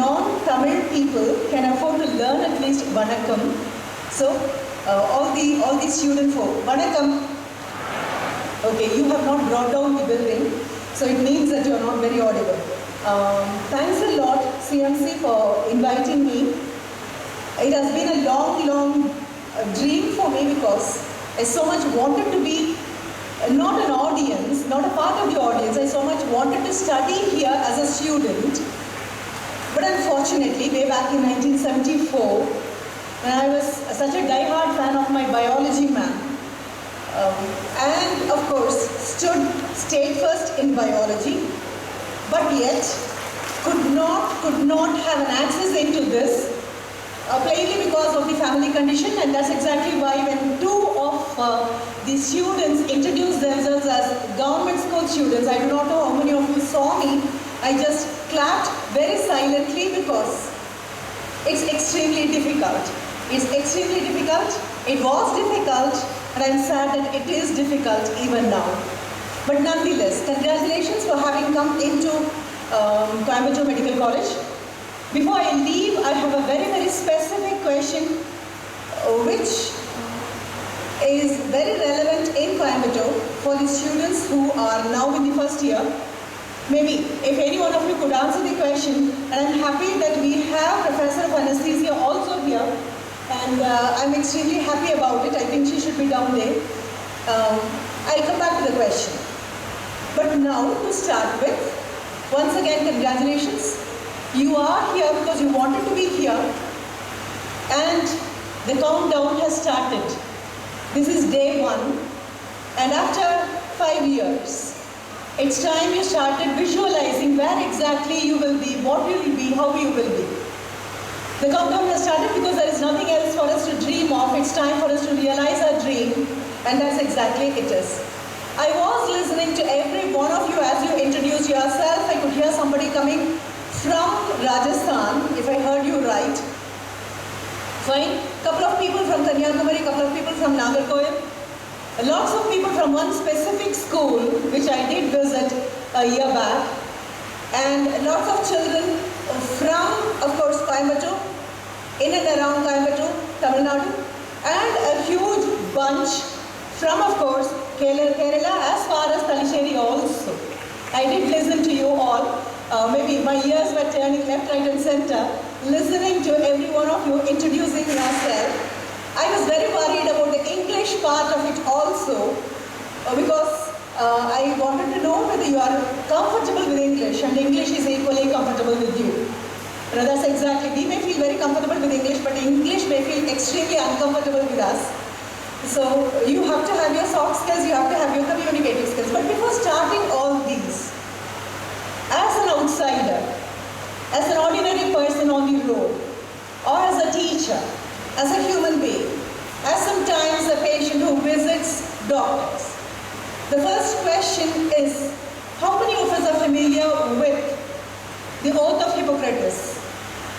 non-Tamil people can afford to learn at least Vanakkam. So, all the student folk, Vanakkam. Okay, you have not brought down the building, so it means that you are not very audible. Thanks a lot, CMC, for inviting me. It has been a long dream for me because I so much wanted to be not an audience, not a part of the audience. I so much wanted to study here as a student. But unfortunately, way back in 1974, when I was such a die-hard fan of my biology man, and of course stayed first in biology, but yet could not have an access into this, plainly because of the family condition. And that's exactly why when two of the students introduced themselves as government school students, I do not know how many of you saw me, I just clapped very silently because it's extremely difficult. It's extremely difficult. It was difficult, and I'm sad that it is difficult even now. But nonetheless, congratulations for having come into Coimbatore Medical College. Before I leave, I have a very specific question which is very relevant in Coimbatore for the students who are now in the first year. Maybe if any one of you could answer the question, and I'm happy that we have Professor of Anesthesia also here, and I'm extremely happy about it. I think she should be down there. I'll come back to the question. But now, to start with, once again, congratulations. You are here because you wanted to be here, and the countdown has started. This is day 1, and after 5 years, it's time you started visualizing where exactly you will be, what you will be, how you will be. The countdown has started because there is nothing else for us to dream of. It's time for us to realize our dream, and that's exactly it is. I was listening to every one of you as you introduced yourself. I could hear somebody coming from Rajasthan, if I heard you right. Fine. Couple of people from Kanyakumari, couple of people from Nagarkoil. Lots of people from one specific school, which I did visit a year back. And lots of children from, of course, Coimbatore, in and around Coimbatore, Tamil Nadu. And a huge bunch from, of course, Kerala as far as Talisheri also. I did listen to you all. Maybe my ears were turning left, right and center, listening to every one of you introducing yourself. I was very worried about the English part of it also, because I wanted to know whether you are comfortable with English, and English is equally comfortable with you. That's exactly, we may feel very comfortable with English, but English may feel extremely uncomfortable with us. So you have to have your soft skills, you have to have your communicative skills. But before starting all these, as an outsider, as an ordinary person on the road, or as a teacher, as a human being, as sometimes a patient who visits doctors, the first question is, how many of us are familiar with the oath of Hippocrates?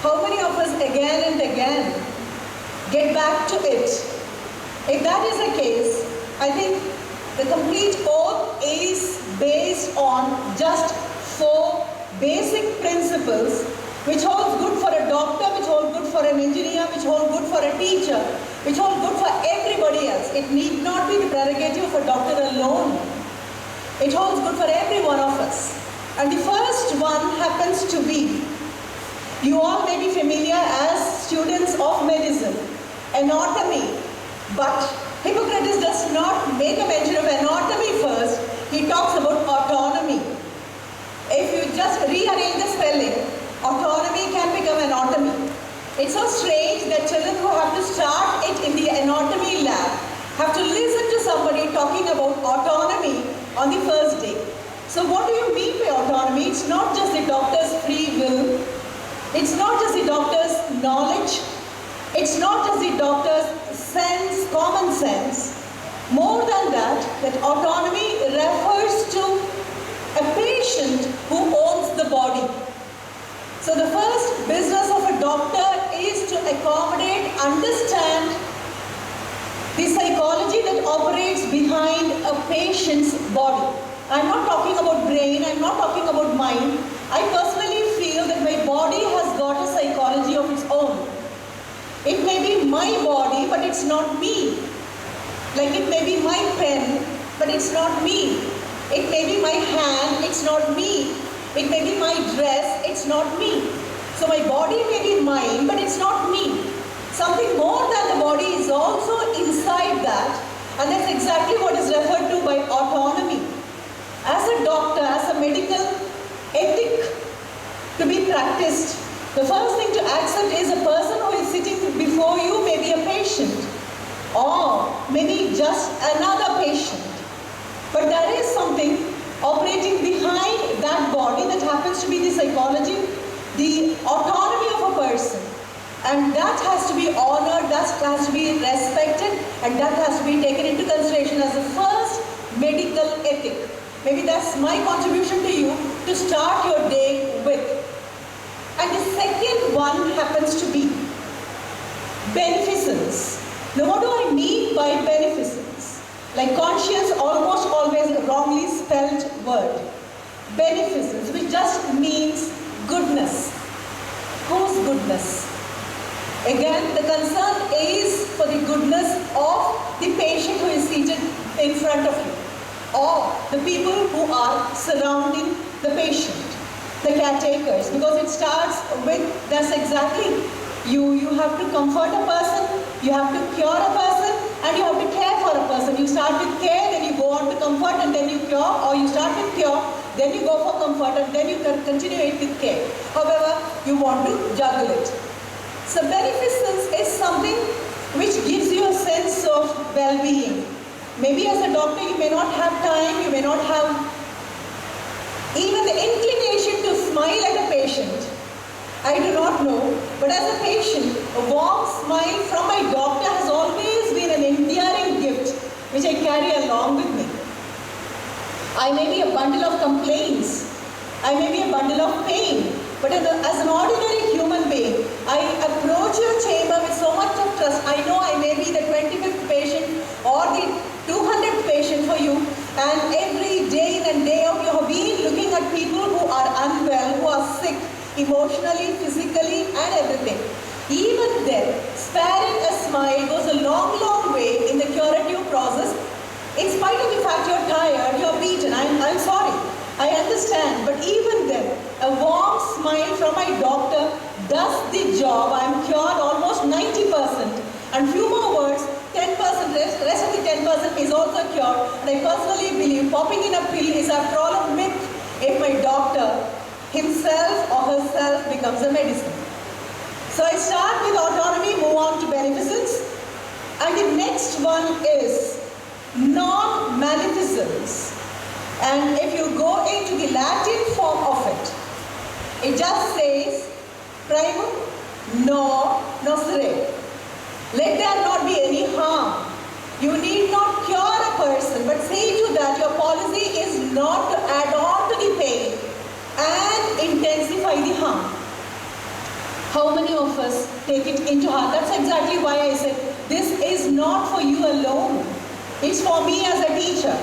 How many of us again and again get back to it? If that is the case, I think the complete oath is based on just 4 basic principles, which holds good for a doctor, which holds good for an engineer, which holds good for a teacher, which holds good for everybody else. It need not be the prerogative of a doctor alone. It holds good for every one of us. And the first one happens to be, you all may be familiar as students of medicine, anatomy. But Hippocrates does not make a mention of anatomy first. He talks about autonomy. If you just rearrange the spelling, autonomy can become anatomy. It's so strange that children who have to start it in the anatomy lab have to listen to somebody talking about autonomy on the first day. So what do you mean by autonomy? It's not just the doctor's free will. It's not just the doctor's knowledge. It's not just the doctor's sense, common sense. More than that, that autonomy refers to a patient who owns the body. So the first business of a doctor is to accommodate, understand the psychology that operates behind a patient's body. I'm not talking about brain, I'm not talking about mind. I personally feel that my body has got a may be my body, but it's not me. Like it may be my pen, but it's not me. It may be my hand, it's not me. It may be my dress, it's not me. So my body may be mine, but it's not me. Something more than the body is also inside that, and that's exactly what is referred to by autonomy. As a doctor, as a medical ethic to be practiced, the first thing to accept is a person who is sitting before you may be a patient, or maybe just another patient. But there is something operating behind that body that happens to be the psychology, the autonomy of a person. And that has to be honored, that has to be respected, and that has to be taken into consideration as the first medical ethic. Maybe that's my contribution to you to start your day with. And the second one happens to be beneficence. Now what do I mean by beneficence? Like conscience, almost always a wrongly spelled word. Beneficence, which just means goodness. Whose goodness? Again, the concern is for the goodness of the patient who is seated in front of you, or the people who are surrounding the patient, the caretakers, because it starts with, that's exactly, you have to comfort a person, you have to cure a person, and you have to care for a person. You start with care, then you go on to comfort, and then you cure, or you start with cure, then you go for comfort, and then you continue it with care. However, you want to juggle it. So beneficence is something which gives you a sense of well-being. Maybe as a doctor you may not have time, you may not have even the inclination to smile at a patient. I do not know, but as a patient, a warm smile from my doctor has always been an endearing gift which I carry along with me. I may be a bundle of complaints, I may be a bundle of pain, but as an ordinary human being, I approach your chamber with so much of trust. I know I may be the 25th patient or the 200th patient for you, and every day in and day out you have been looking at people who are unwell, who are sick, emotionally, physically, and everything. Even then, sparing a smile goes a long, long way in the curative process. In spite of the fact you're tired, you're beaten, I'm sorry. I understand, but even then, a warm smile from my doctor does the job. I'm cured almost 90%, and few more words, 10%, rest of the 10% is also cured. And I personally believe popping in a pill is after all a myth if my doctor himself or herself becomes a medicine. So I start with autonomy, move on to beneficence, and the next one is non-maleficence. And if you go into the Latin form of it, it just says primum nocere. Let there not be any harm. You need not cure a person, but say to that your policy is not to add on to the pain and intensify the harm. How many of us take it into heart? That's exactly why I said this is not for you alone. It's for me as a teacher.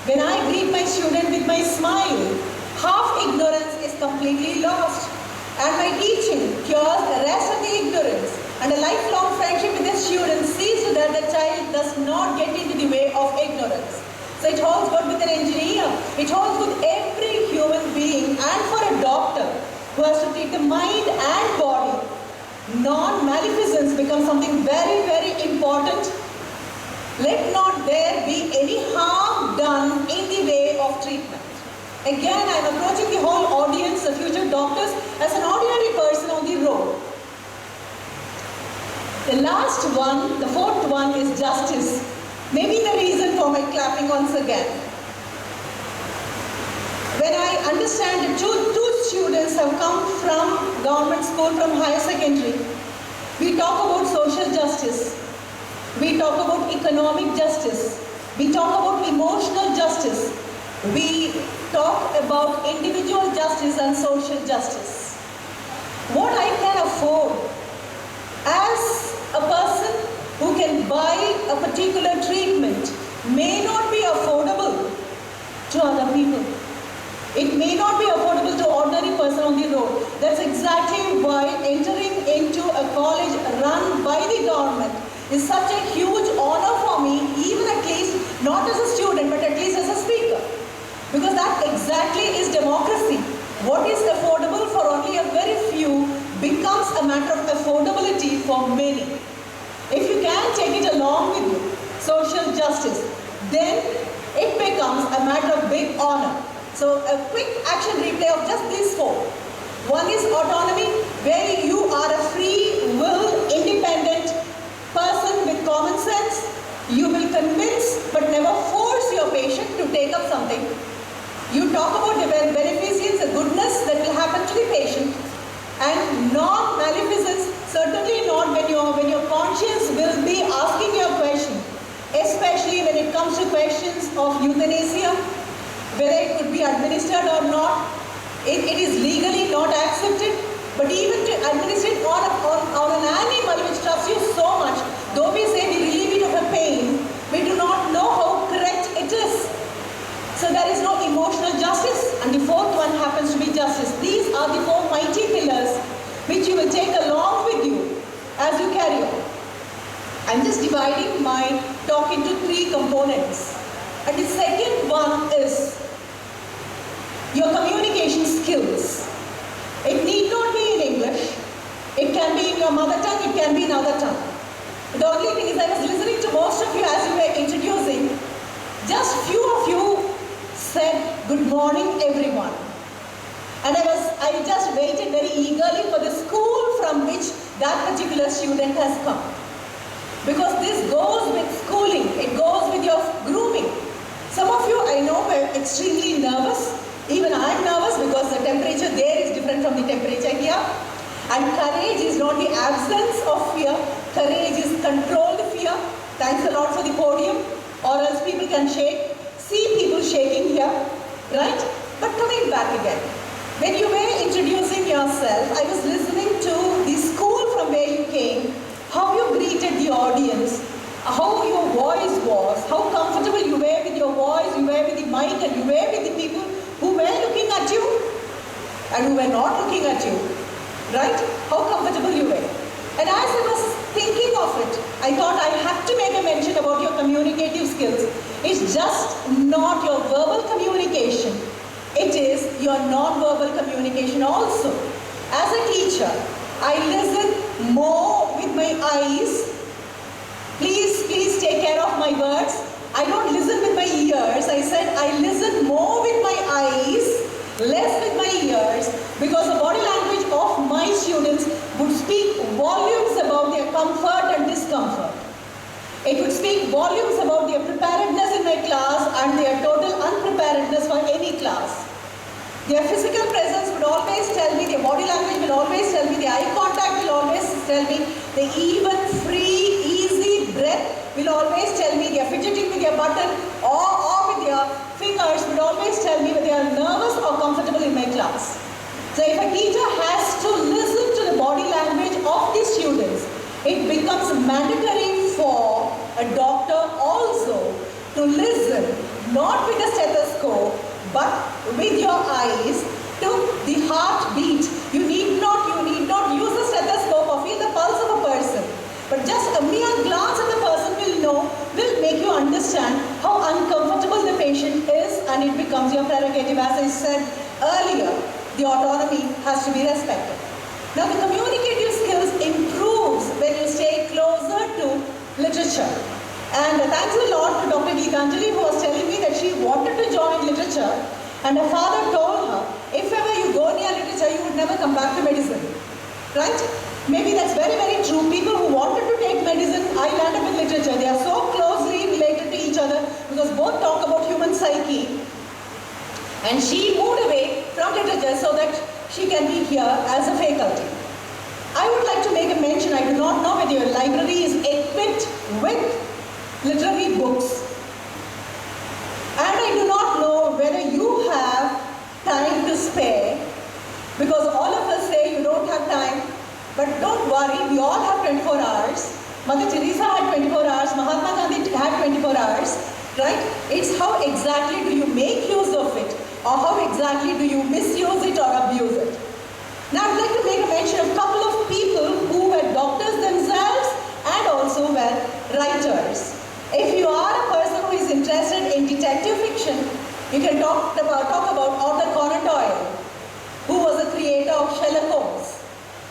When I greet my student with my smile, half ignorance is completely lost. And my teaching cures the rest of the ignorance. And a lifelong friendship with the student sees to that the child does not get into the way of ignorance. So it holds good with an engineer. It holds with every human being, and for a doctor who has to treat the mind and body. Non-maleficence becomes something very, very important. Let not there be any harm done in the way of treatment. Again, I am approaching the whole audience, the future doctors, as an ordinary person on the road. The last one, the fourth one, is justice. Maybe the reason for my clapping once again. When I understand that two students have come from government school, from higher secondary, we talk about social justice. We talk about economic justice. We talk about emotional justice. We talk about individual justice and social justice. What I can afford as a person who can buy a particular treatment may not be affordable to other people. It may not be affordable to ordinary person on the road. That's exactly why entering into a college run by the government is such a huge honor for me, even at least not as a student, but at least as a speaker. Because that exactly is democracy. What is affordable for only a very few becomes a matter of affordability for many. If you can take it along with you, social justice, then it becomes a matter of big honor. So a quick action replay of just these four. One is autonomy, where you are a free will, independent person with common sense. You will convince but never force your patient to take up something. You talk about the beneficence, the goodness that will happen to the patient. And non-maleficence, certainly not when your conscience will be asking you a question, especially when it comes to questions of euthanasia, whether it could be administered or not. It is legally not accepted, but even to administer it on an animal which trusts you so much, though we say we relieve it of a pain, we do not know how correct it is. So there is no emotional justice, and the fourth one happens to be justice. These are the four mighty pillars which you will take along with you as you carry on. I'm just dividing my talk into three components. And the second one is your communication skills. It need not be in English. It can be in your mother tongue, it can be in other tongue. The only thing is I was listening to most of you as you were introducing. Just few of you said, "Good morning, everyone." And I just waited very eagerly for the school from which that particular student has come. Because this goes with schooling, it goes with your grooming. Some of you I know were extremely nervous. Even I am nervous because the temperature there is different from the temperature here. And courage is not the absence of fear, courage is controlled fear. Thanks a lot for the podium, or else people can shake. See people shaking here, right? But coming back again, when you were introducing yourself, I was listening to the school from where you came, how you greeted the audience, how your voice was, how comfortable you were with your voice, you were with the mic, and you were with the people who were looking at you and who were not looking at you, right? How comfortable you were. And as I was thinking of it, I thought I had to make a mention about your communicative skills. It's just not your verbal communication. It is your non-verbal communication also. As a teacher, I listen more with my eyes. Please take care of my words. I don't listen with my ears. I said I listen more with my eyes, less with my ears, because the body language of my students would speak volumes about their comfort and discomfort. It would speak volumes about their preparedness in my class and their total unpreparedness for any class. Their physical presence would always tell me, their body language will always tell me, the eye contact will always tell me, the even, free, easy breath will always tell me, they are fidgeting with their button or with their fingers would always tell me whether they are nervous or comfortable in my class. So if a teacher has to listen to the body language of the students, it becomes mandatory for a doctor also to listen, not with a stethoscope, but with your eyes to the heartbeat. You need not use a stethoscope or feel the pulse of a person, but just a mere glance at the person will make you understand how uncomfortable the patient is, and it becomes your prerogative. As I said earlier, the autonomy has to be respected. Now the communicative skills improves when you stay closer to literature. And thanks a lot to Dr. Geetanjali, who was telling me that she wanted to join literature, and her father told her, if ever you go near literature, you would never come back to medicine. Right? Maybe that's very, very true. People who wanted to take medicine, I landed with literature. They are so closely related to each other because both talk about human psyche. And she moved away from literature so that she can be here as a faculty. I would like to make a mention, I do not know whether your library is equipped with literary books. And I do not know whether you have time to spare, because all of us say you don't have time, but don't worry, we all have 24 hours. Mother Teresa had 24 hours, Mahatma Gandhi had 24 hours, right? It's how exactly do you make use of it, or how exactly do you misuse it or abuse it? Now I'd like to make a mention of a couple of people who were doctors themselves and also were writers. If you are a person who is interested in detective fiction, you can talk about Arthur Conan Doyle, who was the creator of Sherlock Holmes.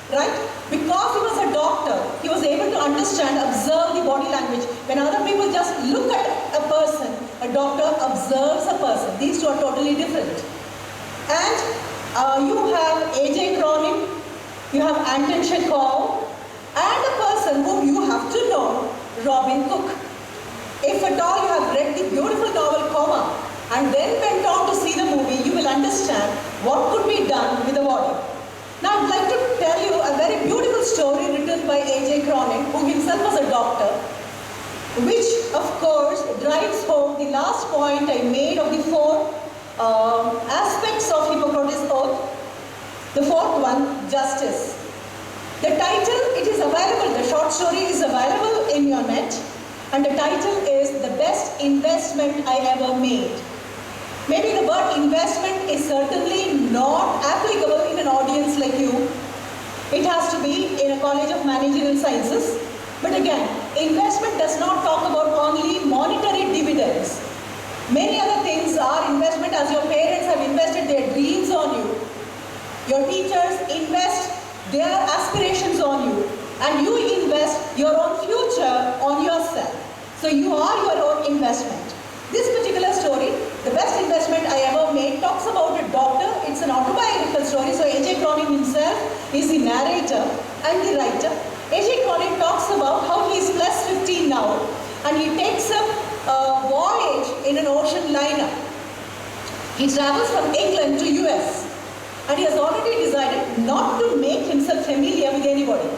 Right? Because he was a doctor, he was able to understand, observe the body language. When other people just look at a person, a doctor observes a person. These two are totally different. And you have A.J. Cronin, you have Anton Chekhov, and a person whom you have to know, Robin Cook. If at all you have read the beautiful novel Coma, and then went on to see the movie, you will understand what could be done with the body. Now I'd like to tell you a very beautiful story written by A.J. Cronin, who himself was a doctor, which of course drives home the last point I made of the four aspects of Hippocrates' oath. The fourth one, justice. The title, it is available, the short story is available in your net, and the title is The Best Investment I Ever Made. Maybe the word investment is certainly not applicable in an audience like you. It has to be in a college of managerial sciences. But again, investment does not talk about only monetary dividends. Many other things are investment, as your parents have invested their dreams on you. Your teachers invest their aspirations on you. And you invest your own future on yourself. So you are your own investment. This particular story, The Best Investment I Ever Made, talks about a doctor. It's an autobiographical story. So A.J. Cronin himself is the narrator and the writer. A.J. Cronin talks about how he is plus 15 now, and he takes up a voyage in an ocean liner. He travels from England to US, and he has already decided not to make himself familiar with anybody.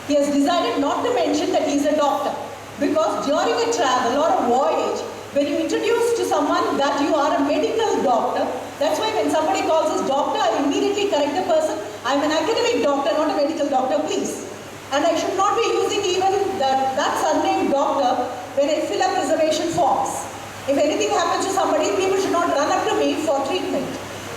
He has decided not to mention that he is a doctor, because during a travel or a voyage, when you introduce to someone that you are a medical doctor, that's why when somebody calls us doctor, I immediately correct the person, I'm an academic doctor, not a medical doctor, please. And I should not be using even that unnamed doctor when I fill up reservation forms. If anything happens to somebody, people should not run up to me for treatment.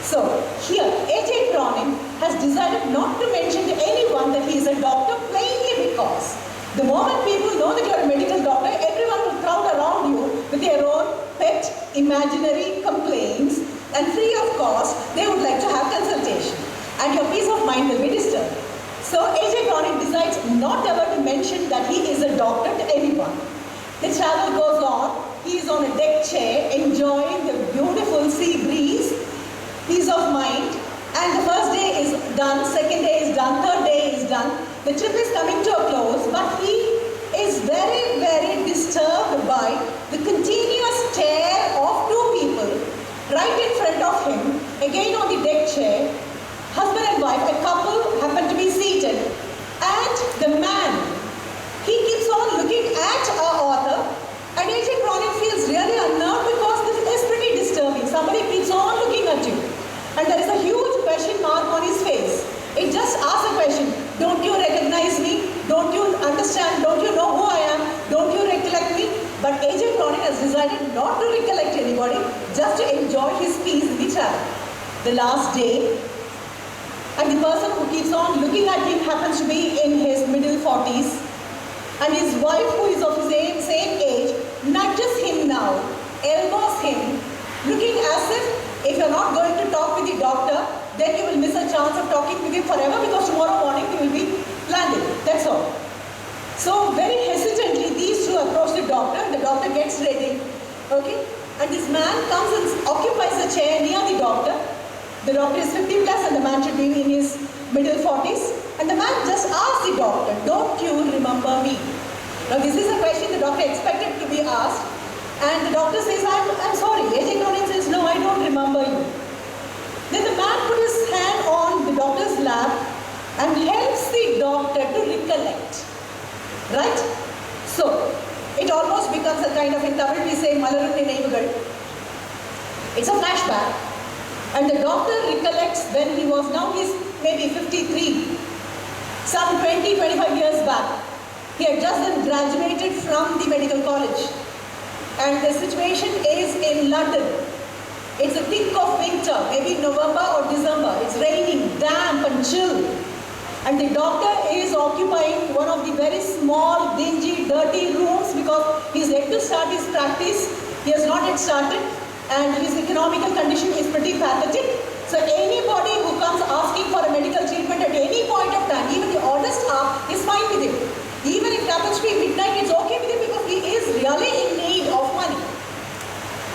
So here, A.J. Cronin has decided not to mention to anyone that he is a doctor, plainly because the moment people know that you are a medical doctor, everyone will crowd around you with their own pet imaginary complaints, and free of cost, they would like to have consultation. And your peace of mind will be disturbed. So A.J. Cronin decides not ever to mention that he is a doctor to anyone. The travel goes on. He is on a deck chair enjoying the beautiful sea breeze, peace of mind, and the first day is done, second day is done, third day is done. The trip is coming to a close, but he is very, very disturbed by the continuous stare of two people right in front of him, again on the deck chair. Husband and wife, a couple, happen to be seated, and the man, he keeps on looking at our author, and A.J. Cronin feels really unnerved because this is pretty disturbing. Somebody keeps on looking at you, and there is a huge question mark on his face. It just asks a question, don't you recognize me? Don't you understand? Don't you know who I am? Don't you recollect me? But A.J. Cronin has decided not to recollect anybody, just to enjoy his peace in the travel. The last day, and the person who keeps on looking at him happens to be in his middle 40s, and his wife, who is of his same age, nudges him now, elbows him, looking as if you're not going to talk with the doctor, then you will miss a chance of talking with him forever, because tomorrow morning you will be landing. That's all. So very hesitantly, these two approach the doctor, and the doctor gets ready. Okay? And this man comes and occupies a chair near the doctor. The doctor is 50 plus and the man should be in his middle 40s. And the man just asks the doctor, don't you remember me? Now this is a question the doctor expected to be asked. And the doctor says, I'm sorry. A.J. Cronin says, no, I don't remember you. Then the man put his hand on the doctor's lap and helps the doctor to recollect. Right? So, it almost becomes a kind of, in Tamil we say, Malarunni Neivugal. It's a flashback. And the doctor recollects when he was, now he's maybe 53, some 20-25 years back. He had just then graduated from the medical college. And the situation is in London. It's a thick of winter, maybe November or December. It's raining, damp and chill. And the doctor is occupying one of the very small, dingy, dirty rooms because he's yet to start his practice. He has not yet started and his economical condition is pretty pathetic. So anybody who comes asking for a medical treatment at any point of time, even the oddest hour, is fine with him. Even if it happens to be midnight, it's okay with him because he is really in need of money.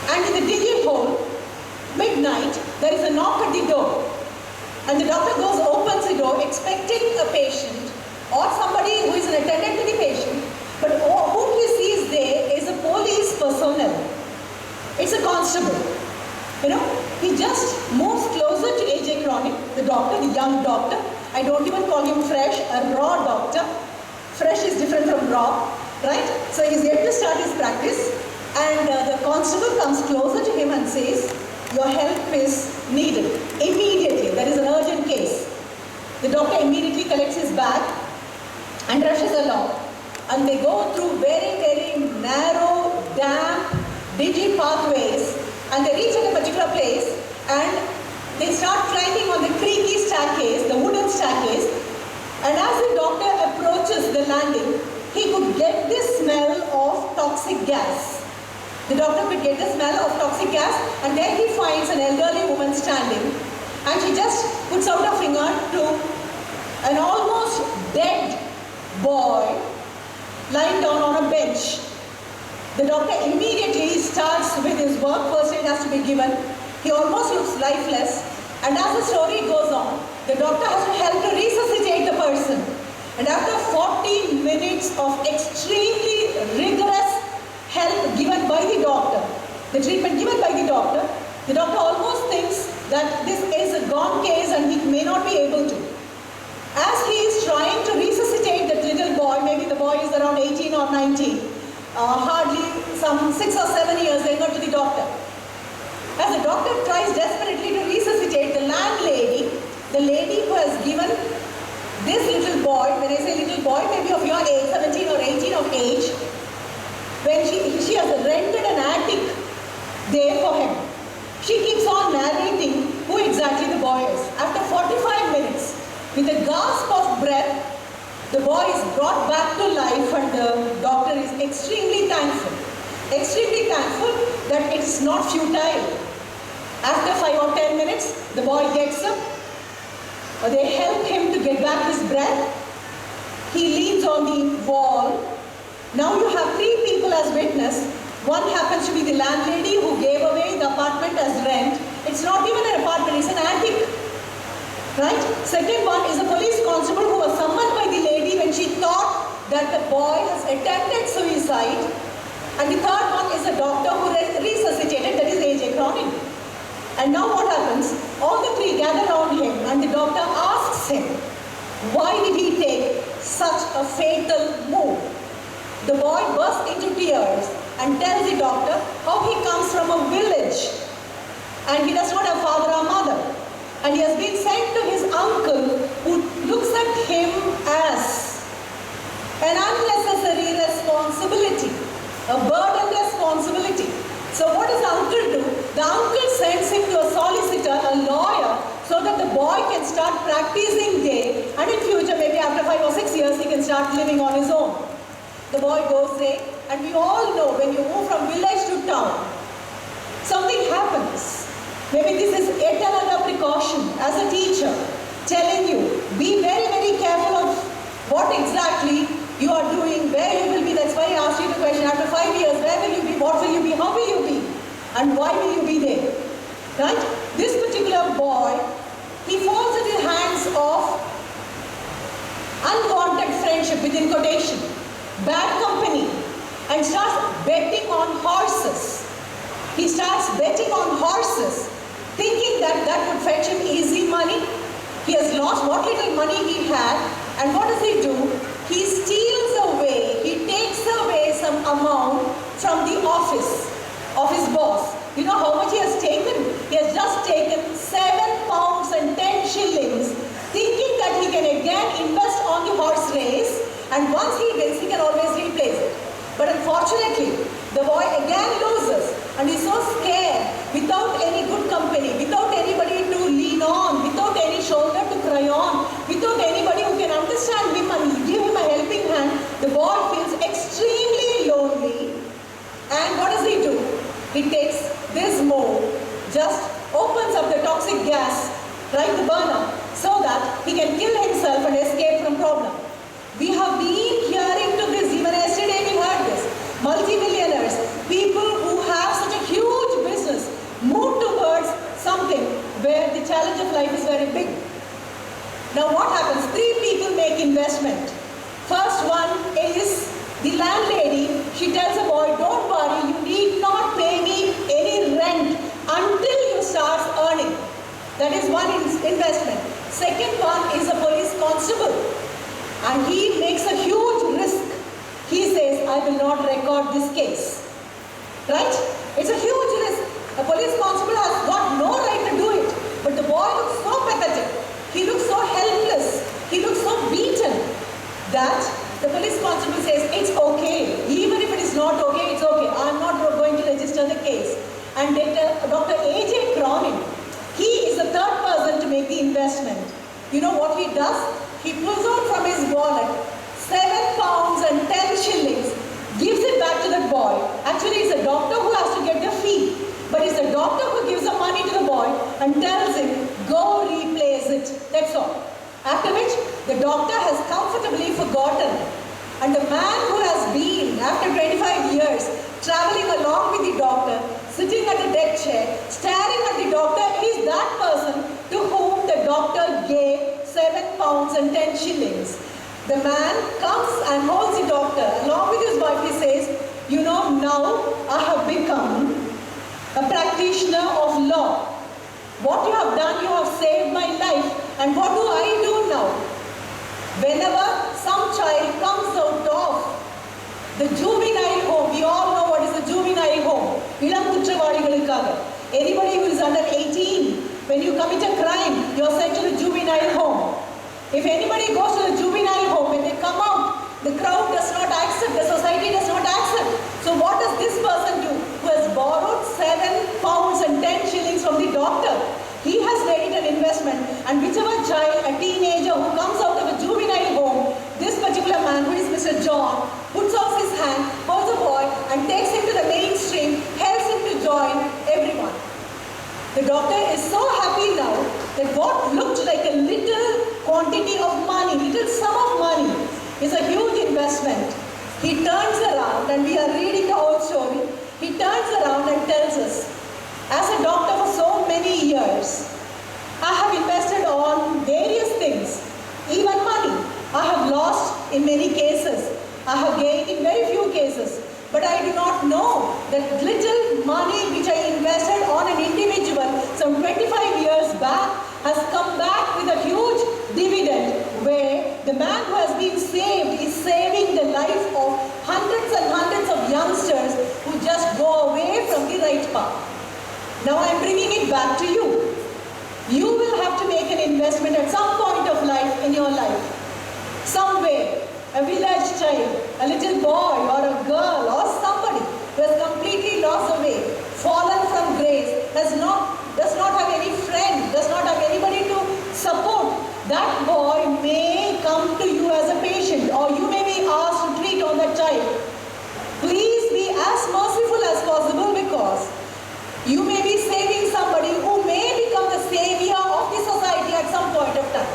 And in the dingy hole, midnight, there is a knock at the door. And the doctor goes, opens the door, expecting a patient or somebody who is an attendant to the patient. But whom he sees there is a police personnel. It's a constable. You know, he just moves closer to AJ Chronic, the doctor, the young doctor. I don't even call him fresh, a raw doctor. Fresh is different from raw, right? So he's yet to start his practice. And the constable comes closer to him and says, your help is needed. Immediately, there is an urgent case. The doctor immediately collects his bag and rushes along. And they go through very, very narrow, damp, dingy pathways. And they reach at a particular place and they start climbing on the creaky staircase, the wooden staircase. And as the doctor approaches the landing, he could get the smell of toxic gas. The doctor could get the smell of toxic gas, and there he finds an elderly woman standing, and she just puts out her finger to an almost dead boy lying down on a bench. The doctor immediately starts with his work. First aid has to be given. He almost looks lifeless, and as the story goes on, the doctor has to help to resuscitate the person. And after 14 minutes of extremely rigorous help given by the doctor, the treatment given by the doctor almost thinks that this is a gone case and he may not be able to. As he is trying to resuscitate that little boy, maybe the boy is around 18 or 19, hardly some 6 or 7 years younger to the doctor. As the doctor tries desperately to resuscitate the landlady, the lady who has given this little boy, when I say little boy, maybe of your age, 17 or 18 of age, when she has rented an attic there for him. She keeps on narrating who exactly the boy is. After 45 minutes, with a gasp of breath, the boy is brought back to life and the doctor is extremely thankful that it's not futile. After 5 or 10 minutes, the boy gets up. They help him to get back his breath. He leans on the wall. Now you have 3 people as witness. One happens to be the landlady who gave away the apartment as rent. It's not even an apartment, it's an attic. Right? Second one is a police constable who was summoned by the lady when she thought that the boy has attempted suicide. And the third one is a doctor who resuscitated, that is AJ Cronin. And now what happens? All the 3 gather around him and the doctor asks him, why did he take such a fatal move? The boy bursts into tears and tells the doctor how he comes from a village and he does not have father or mother. And he has been sent to his uncle who looks at him as an unnecessary responsibility, a burden responsibility. So what does the uncle do? The uncle sends him to a solicitor, a lawyer, so that the boy can start practicing there and in future, maybe after 5 or 6 years, he can start living on his own. The boy goes there, and we all know when you move from village to town, something happens. Maybe this is yet another precaution as a teacher telling you, be very, very careful of what exactly you are doing, where you will be. That's why I asked you the question, after 5 years, where will you be, what will you be, how will you be, and why will you be there? Right? This particular boy, he falls into the hands of unwanted friendship, within quotation, bad company, and starts betting on horses. He starts betting on horses, thinking that that would fetch him easy money. He has lost what little money he had, and what does he do? He steals away, he takes away some amount from the office of his boss. You know how much he has taken? He has just taken 7 pounds and 10 shillings, thinking that he can again invest on the horse race, and once he wins, he can always replace it. But unfortunately, the boy again loses. and he's so scared, without any good company, without anybody to lean on, without any shoulder to cry on, without anybody who can understand him and give him a helping hand, the boy feels extremely lonely. And what does he do? He takes this move, just opens up the toxic gas, right, the burner, so that he can kill himself and escape from problem. We have been hearing to this, even yesterday we heard this. Multi-millionaires, people who have such a huge business, move towards something where the challenge of life is very big. Now what happens? 3 people make investment. First one is the landlady. She tells the boy, don't worry, you need not pay me any rent until you start earning. That is one investment. Second one is a police constable. And he makes a huge risk. He says, I will not record this case. Right? It's a huge risk. A police constable has got no right to do it. But the boy looks so pathetic. He looks so helpless. He looks so beaten that the police constable says, it's okay. Even if it is not okay, it's okay. I'm not going to register the case. And they tell Dr. A.J. Cronin, he is the third person to make the investment. You know what he does? He pulls out from his wallet 7 pounds and 10 shillings, gives it back to the boy. Actually, it's the doctor who has to get the fee. But it's the doctor who gives the money to the boy and tells him, go replace it. That's all. After which, the doctor has comfortably forgotten. And the man who has been, after 25 years, traveling along with the doctor, sitting at the deck chair, staring at the doctor, is that person to whom the doctor gave 7 pounds and 10 shillings. The man comes and holds the doctor. Along with his wife, he says, you know, now I have become a practitioner of law. What you have done, you have saved my life. And what do I do now? Whenever some child comes out of the juvenile home, we all know what is the juvenile home. Anybody who is under 18, when you commit a crime, you are sent to the juvenile home. If anybody goes to the juvenile home, when they come out, the crowd does not accept, the society does not accept. So what does this person do, who has borrowed 7 pounds and 10 shillings from the doctor? He has made it an investment, and whichever child, a teenager who comes out of a juvenile home, this particular man, who is Mr. John, puts off his hand, holds a boy, and takes him to the mainstream, helps him to join everyone. The doctor is so happy now that what looked like a little quantity of money, little sum of money, is a huge investment. He turns around, and we are reading the whole story. He turns around and tells us, as a doctor for so many years, I have invested on various things, even money. I have lost in many cases. I have gained in very few cases. But I do not know that little money which I invested on an individual some 25 years back has come back with a huge dividend, where the man who has been saved is saving the life of hundreds and hundreds of youngsters who just go away from the right path. Now I am bringing it back to you. You will have to make an investment at some point of life in your life. Somewhere, a village child, a little boy or a girl or somebody who has completely lost the way, fallen from grace, does not have any friend, does not have anybody to support. That boy may come to you as a patient, or you may be asked to treat on that child. Please be as merciful as possible, because you may be saving somebody who may become the savior of the society at some point of time.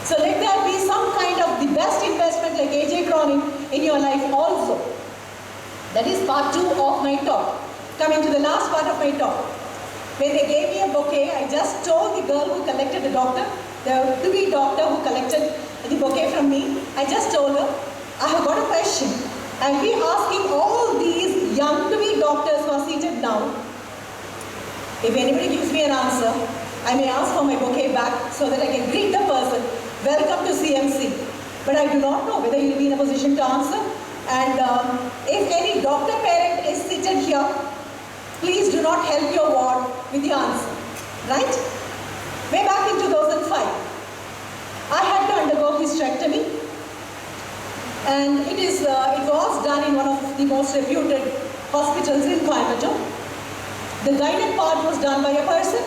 So let there be some kind of the best investment like A.J. Cronin in your life also. That is part 2 of my talk. Coming to the last part of my talk. When they gave me a bouquet, I just told the girl who collected the to-be doctor who collected the bouquet from me, I just told her, I have got a question. I'll be asking all these young to-be doctors who are seated now. If anybody gives me an answer, I may ask for my bouquet back so that I can greet the person. Welcome to CMC. But I do not know whether you'll be in a position to answer. And if any doctor parent is seated here, please do not help your ward with the answer. Right? Way back in 2005, I had to undergo hysterectomy. And it was done in one of the most reputed hospitals in Coimbatore. The gynec part was done by a person,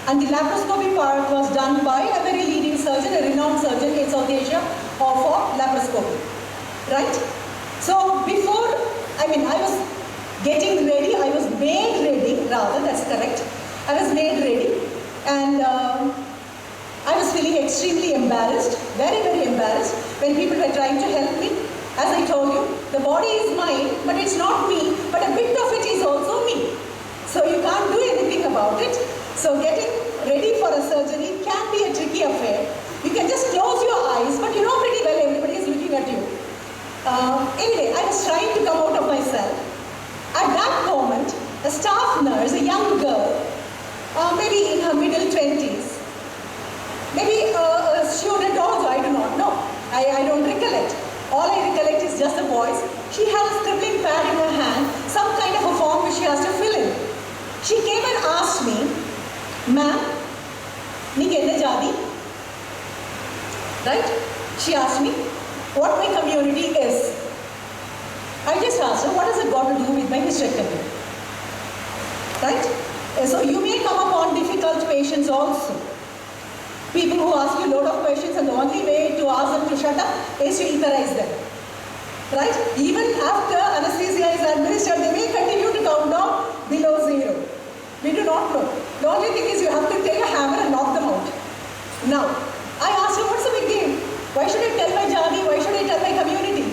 and the laparoscopy part was done by a very leading surgeon, a renowned surgeon in South Asia for laparoscopy. Right? So before, I was getting ready, I was made ready, rather, that's correct. I was made ready, and I was feeling extremely embarrassed, very, very embarrassed when people were trying to help me. As I told you, the body is mine, but it's not me, but a bit of it is also me. So you can't do anything about it. So getting ready for a surgery can be a tricky affair. You can just close your eyes, but you know pretty well everybody is looking at you. Anyway, I was trying to come out of myself. At that moment, a staff nurse, a young girl, maybe in her middle 20s, maybe a student also, I do not know. I don't recollect. All I recollect is just the voice. She had a scribbling pad in her hand, some kind of a form which she has to fill in. She came and asked me, "Ma'am, நீங்க என்ன ஜாதி?" Right? She asked me what my community is. I just asked her, what has it got to do with my hysterectomy? Right? So you may come upon difficult patients also. People who ask you a lot of questions, and the only way to ask them to shut up is to etherize them. Right? Even after anesthesia is administered, they may continue to count down below 0. We do not know. The only thing is you have to take a hammer and knock them out. Now, I asked her, what's the big deal? Why should I tell my jati? Why should I tell my community?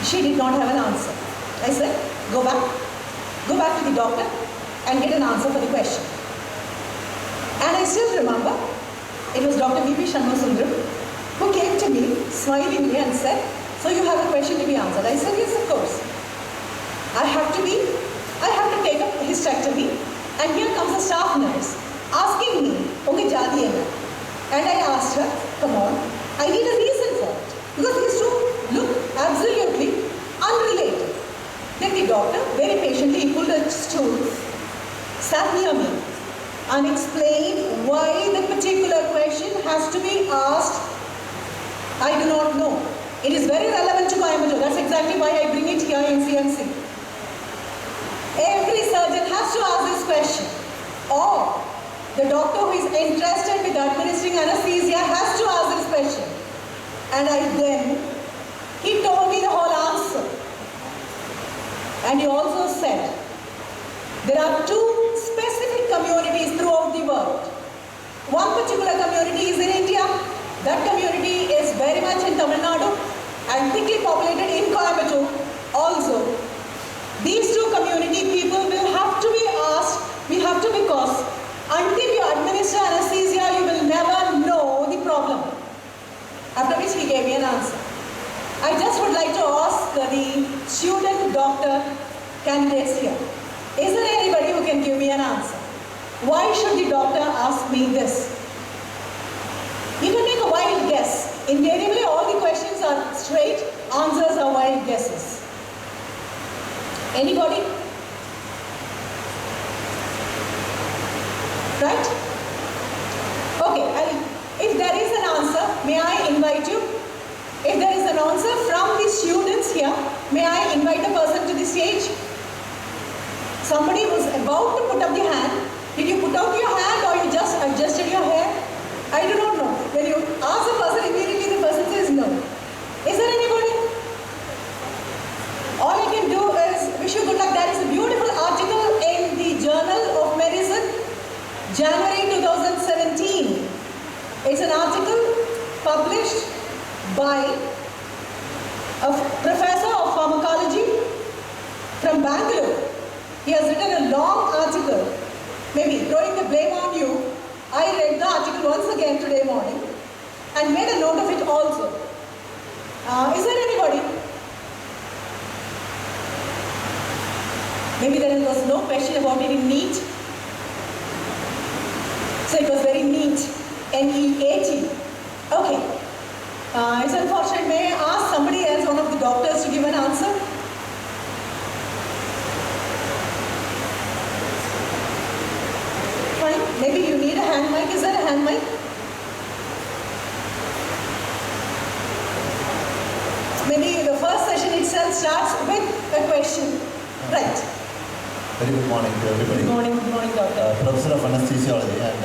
She did not have an answer. I said, go back to the doctor and get an answer for the question. And I still remember, it was Dr. V.P. Shanmugasundaram who came to me smilingly and said, so you have a question to be answered. I said, yes, of course. I have to take a hysterectomy, and here comes a staff nurse asking me, "Unga jati enna?" And I asked her, come on, I need a reason for it, because these two look absolutely unrelated. Then the doctor, very patiently, he pulled a stool, sat near me, and explained why the particular question has to be asked. I do not know. It is very relevant to Coimbatore. That's exactly why I bring it here in CMC. Every surgeon has to ask this question. Or the doctor who is interested with administering anesthesia has to ask this question. And he told me the whole answer. And he also said, there are two specific communities throughout the world. One particular community is in India. That community is very much in Tamil Nadu and thickly populated in Coimbatore also. These two community people will have to be asked, because until you administer anesthesia, you will never know the problem. After which he gave me an answer. I just would like to ask the student doctor candidates here. Is there anybody who can give me an answer? Why should the doctor ask me this? You can make a wild guess. Invariably, all the questions are straight, answers are wild guesses. Anybody? Right? Okay, if there is an answer, may I invite you? If there is an answer from the students here, may I invite a person to the stage? Somebody was about to put up the hand. Did you put out your hand or you just adjusted your hair? I do not know. When you ask the person, immediately the person says no. Is there anybody? All I can do is wish you good luck. There is a beautiful article in the Journal of Medicine, January 2017. It's an article published by a professor of pharmacology from Bangalore. He has written a long article, maybe throwing the blame on you. I read the article once again today morning and made a note of it also. Is there anybody? Maybe there was no question about it in NEAT. So it was very neat. NEAT. Okay. It's unfortunate. May I ask somebody else, one of the doctors, to give an answer? Fine. Maybe you need a hand mic. Is there a hand mic? Maybe the first session itself starts with a question. Right. Very good morning to everybody. Good morning, doctor. Professor of Anesthesiology. And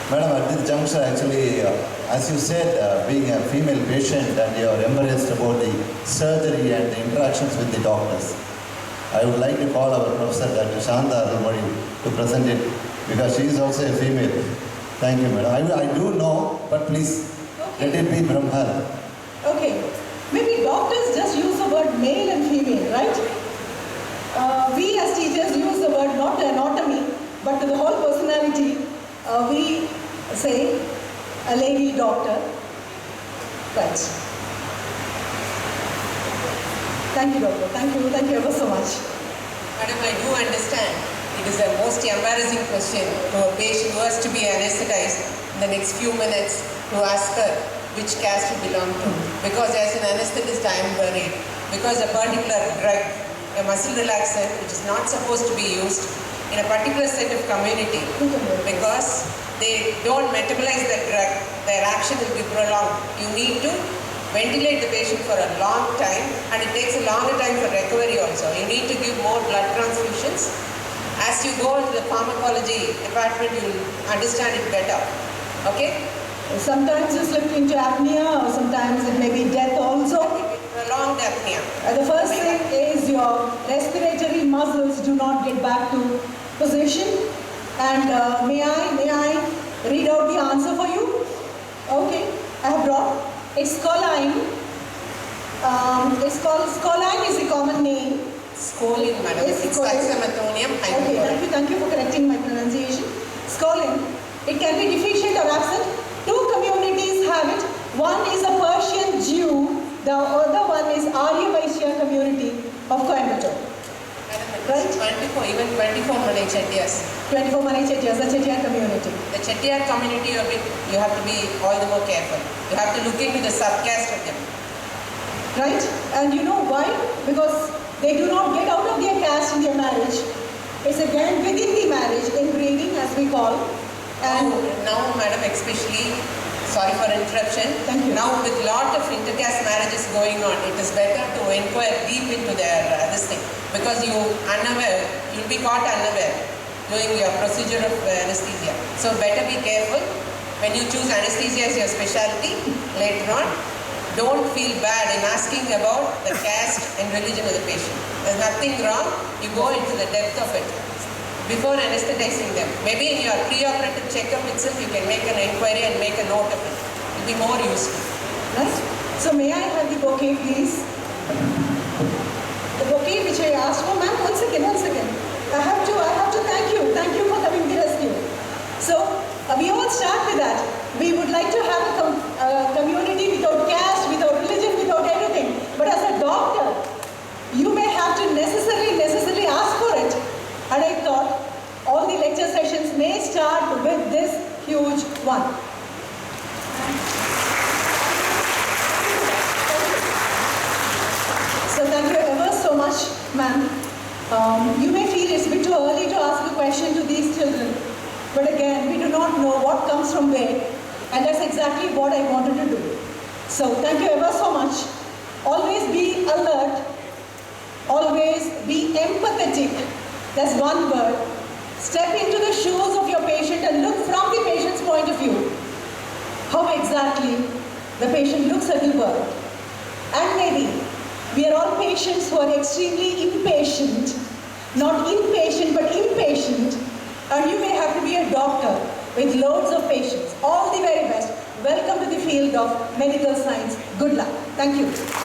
Madam, at this juncture, actually, as you said, being a female patient and you are embarrassed about the surgery and the interactions with the doctors, I would like to call our Professor Dr. Shanta Arulmozhi to present it because she is also a female. Thank you, Madam. I do know, but please, let it be Brahman. Okay. Maybe doctors just use the word male and female, right? We as teachers use the word not to anatomy, but to the whole personality. We say a lady doctor. Right. Thank you, doctor. Thank you ever so much. Madam, I do understand it is a most embarrassing question to a patient who has to be anesthetized in the next few minutes to ask her which caste you belong to. Because as an anesthetist I am worried. Because a particular drug, a muscle relaxant, which is not supposed to be used in a particular set of community because they don't metabolize the drug, their action will be prolonged. You need to ventilate the patient for a long time and it takes a longer time for recovery also. You need to give more blood transfusions. As you go into the pharmacology department, you will understand it better. Okay? Sometimes you slip into apnea, or sometimes it may be death also. Prolonged apnea. The first thing is your respiratory muscles do not get back to position. And may I read out the answer for you? Okay, I have brought. It's scoline. Scoline is a common name. Scoline, madam. Yes, it's hexametonium. Okay, thank you for correcting my pronunciation. Scoline. It can be deficient or absent. Two communities have it. One is a Persian Jew, the other one is Arya Vaishya community of Coimbatore. Right? 24, even 24 Malay Chettiars. 24 Malay Chettiars, the Chettiar community. The Chettiar community, you have to be all the more careful. You have to look into the subcaste of them. Right? And you know why? Because they do not get out of their caste in their marriage. It's again within the marriage, inbreeding as we call. And now, madam, especially, sorry for interruption. Thank you. Now, with lot of intercaste marriages going on, it is better to inquire deep into their this thing because you'll be caught unaware doing your procedure of anesthesia. So, better be careful when you choose anesthesia as your specialty later on. Don't feel bad in asking about the caste and religion of the patient. There's nothing wrong. You go into the depth of it before anesthetizing them. Maybe in your preoperative checkup itself, you can make an inquiry and make a note of it. It will be more useful. Right? So may I have the bouquet, please? The bouquet which I asked for, ma'am, one second. I have to thank you. Thank you for coming to the rescue. So we all start with that. We would like to have a community without caste, without religion, without everything. But as a doctor, you may have to necessarily ask for it. And I thought all the lecture sessions may start with this huge one. So thank you ever so much, ma'am. You may feel it's a bit too early to ask a question to these children. But again, we do not know what comes from where. And that's exactly what I wanted to do. So thank you ever so much. Always be alert. Always be empathetic. That's one word. Step into the shoes of your patient and look from the patient's point of view. How exactly the patient looks at the world. And maybe we are all patients who are extremely impatient. Not inpatient, but impatient. And you may have to be a doctor with loads of patients. All the very best. Welcome to the field of medical science. Good luck. Thank you.